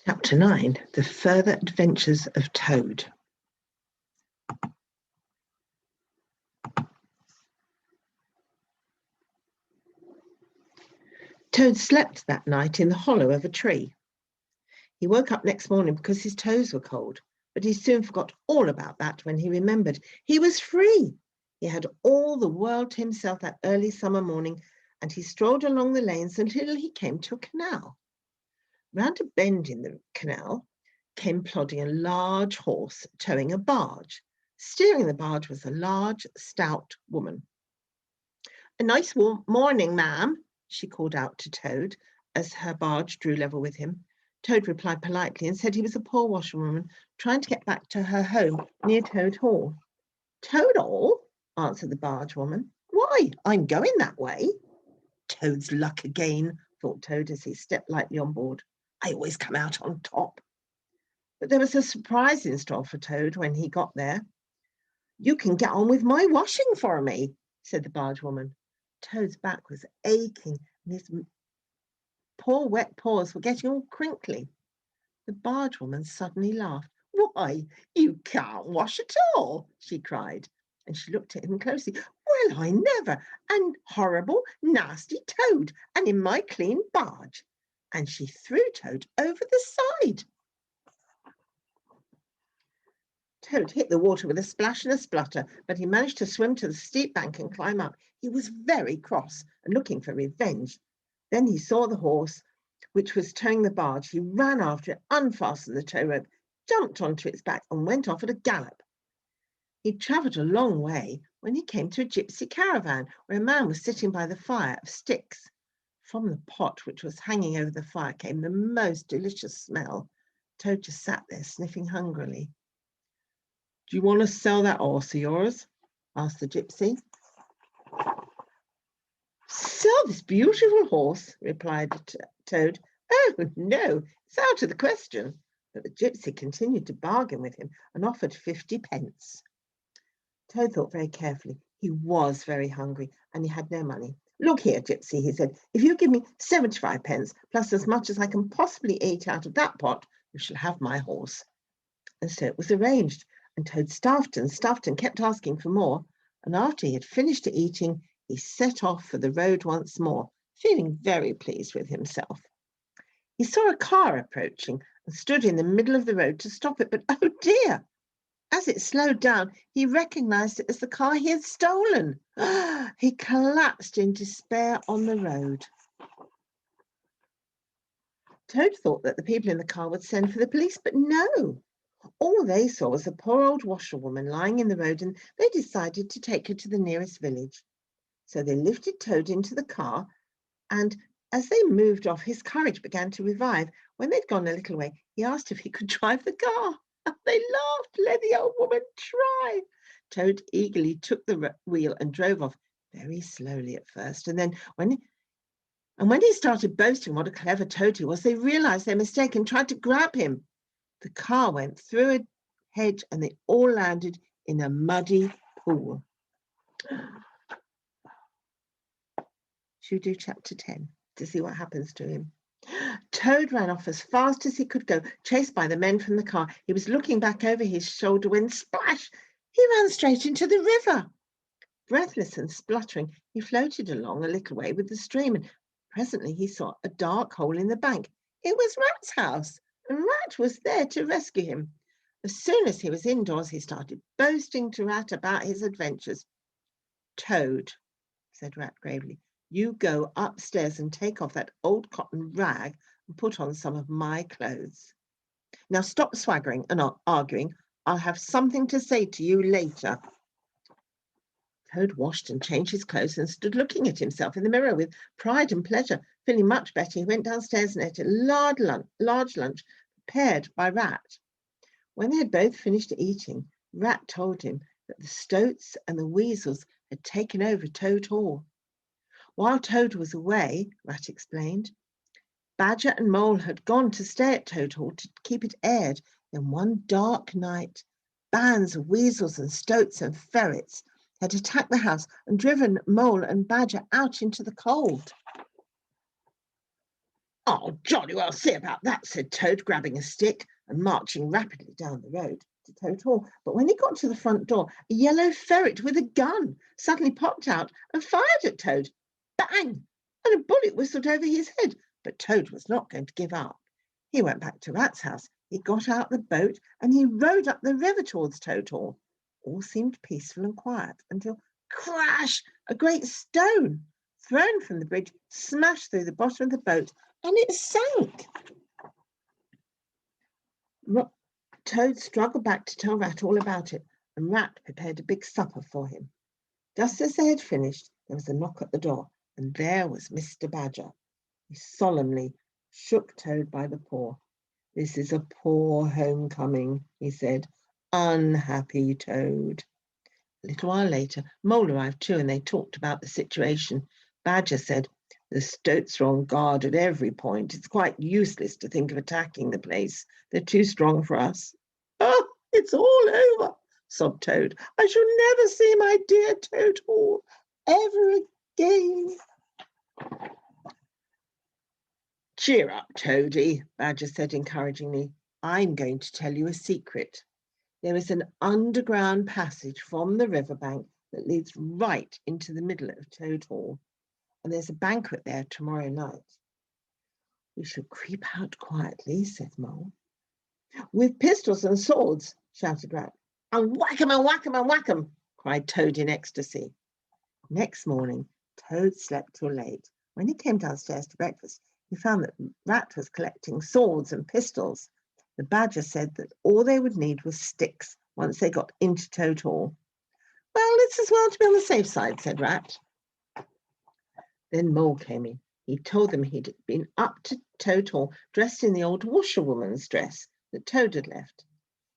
Chapter 9, The Further Adventures of Toad. Toad slept that night in the hollow of a tree. He woke up next morning because his toes were cold, but he soon forgot all about that when he remembered he was free. He had all the world to himself that early summer morning, and he strolled along the lanes until he came to a canal. Round a bend in the canal came plodding a large horse towing a barge. Steering the barge was a large, stout woman. "A nice warm morning, ma'am," she called out to Toad as her barge drew level with him. Toad replied politely and said he was a poor washerwoman trying to get back to her home near Toad Hall. "Toad Hall?" answered the barge woman. "Why, I'm going that way." "Toad's luck again," thought Toad as he stepped lightly on board. "I always come out on top." But there was a surprise in store for Toad when he got there. "You can get on with my washing for me," said the barge woman. Toad's back was aching and his poor wet paws were getting all crinkly. The barge woman suddenly laughed. "Why, you can't wash at all," she cried, and she looked at him closely. "Well, I never! And horrible, nasty Toad, and in my clean barge!" And she threw Toad over the side. Toad hit the water with a splash and a splutter, but he managed to swim to the steep bank and climb up. He was very cross and looking for revenge. Then he saw the horse, which was towing the barge. He ran after it, unfastened the tow rope, jumped onto its back, and went off at a gallop. He'd travelled a long way when he came to a gypsy caravan where a man was sitting by the fire of sticks. From the pot which was hanging over the fire came the most delicious smell. Toad just sat there sniffing hungrily. "Do you want to sell that horse of yours?" asked the gypsy. "Sell this beautiful horse?" replied Toad. "Oh, no, it's out of the question." But the gypsy continued to bargain with him and offered 50 pence. Toad thought very carefully. He was very hungry and he had no money. "Look here, gypsy," he said, "if you give me 75 pence plus as much as I can possibly eat out of that pot, you shall have my horse." And so it was arranged. And Toad stuffed and kept asking for more. And after he had finished eating, he set off for the road once more, feeling very pleased with himself. He saw a car approaching and stood in the middle of the road to stop it. But oh dear! As it slowed down, he recognized it as the car he had stolen. He collapsed in despair on the road. Toad thought that the people in the car would send for the police, but no. All they saw was a poor old washerwoman lying in the road, and they decided to take her to the nearest village. So they lifted Toad into the car, and as they moved off, his courage began to revive. When they'd gone a little way, he asked if he could drive the car. They laughed. "Let the old woman try." Toad eagerly took the wheel and drove off, very slowly at first. And then when he started boasting what a clever Toad he was, they realized their mistake and tried to grab him. The car went through a hedge and they all landed in a muddy pool. Should we do chapter 10 to see what happens to him? Toad ran off as fast as he could go, chased by the men from the car. He was looking back over his shoulder when, splash, he ran straight into the river. Breathless and spluttering, he floated along a little way with the stream, and presently he saw a dark hole in the bank. It was Rat's house, and Rat was there to rescue him. As soon as he was indoors, he started boasting to Rat about his adventures. "Toad," said Rat gravely, "you go upstairs and take off that old cotton rag and put on some of my clothes. Now stop swaggering and arguing. I'll have something to say to you later." Toad washed and changed his clothes and stood looking at himself in the mirror with pride and pleasure. Feeling much better, he went downstairs and ate a large lunch prepared by Rat. When they had both finished eating, Rat told him that the Stoats and the Weasels had taken over Toad Hall. While Toad was away, Rat explained, Badger and Mole had gone to stay at Toad Hall to keep it aired. Then one dark night, bands of Weasels and Stoats and Ferrets had attacked the house and driven Mole and Badger out into the cold. "I'll jolly well see about that," said Toad, grabbing a stick and marching rapidly down the road to Toad Hall. But when he got to the front door, a yellow ferret with a gun suddenly popped out and fired at Toad. Bang! And a bullet whistled over his head. But Toad was not going to give up. He went back to Rat's house. He got out the boat and he rowed up the river towards Toad Hall. All seemed peaceful and quiet until, crash! A great stone, thrown from the bridge, smashed through the bottom of the boat and it sank. Toad struggled back to tell Rat all about it, and Rat prepared a big supper for him. Just as they had finished, there was a knock at the door, and there was Mr. Badger. He solemnly shook Toad by the paw. "This is a poor homecoming," he said. "Unhappy Toad." A little while later, Mole arrived too, and they talked about the situation. Badger said, "The Stoats are on guard at every point. It's quite useless to think of attacking the place. They're too strong for us." "Oh, it's all over," sobbed Toad. "I shall never see my dear Toad Hall ever again." "Cheer up, Toady," Badger said encouragingly. "I'm going to tell you a secret. There is an underground passage from the riverbank that leads right into the middle of Toad Hall, and there's a banquet there tomorrow night." "We should creep out quietly," said Mole. "With pistols and swords," shouted Rat. "And whack 'em and whack 'em and whack 'em," cried Toad in ecstasy. Next morning, Toad slept till late. When he came downstairs to breakfast, he found that Rat was collecting swords and pistols. The Badger said that all they would need was sticks once they got into Toad Hall. "Well, it's as well to be on the safe side," said Rat. Then Mole came in. He told them he'd been up to Toad Hall dressed in the old washerwoman's dress that Toad had left.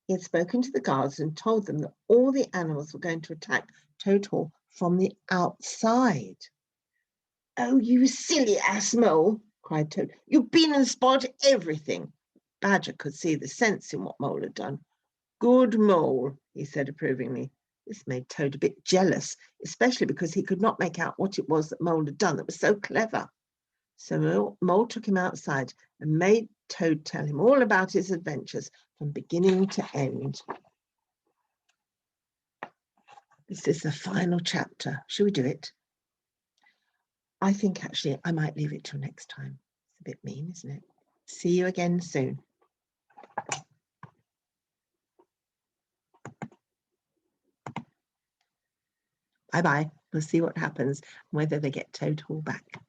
He had spoken to the guards and told them that all the animals were going to attack Toad Hall from the outside. "Oh, you silly ass, Mole," cried Toad. "You've been and spoiled everything." Badger could see the sense in what Mole had done. "Good Mole," he said approvingly. This made Toad a bit jealous, especially because he could not make out what it was that Mole had done that was so clever. So Mole took him outside and made Toad tell him all about his adventures from beginning to end. This is the final chapter. Shall we do it? I think actually I might leave it till next time. It's a bit mean, isn't it? See you again soon. Bye-bye. We'll see what happens, whether they get Toad Hall back.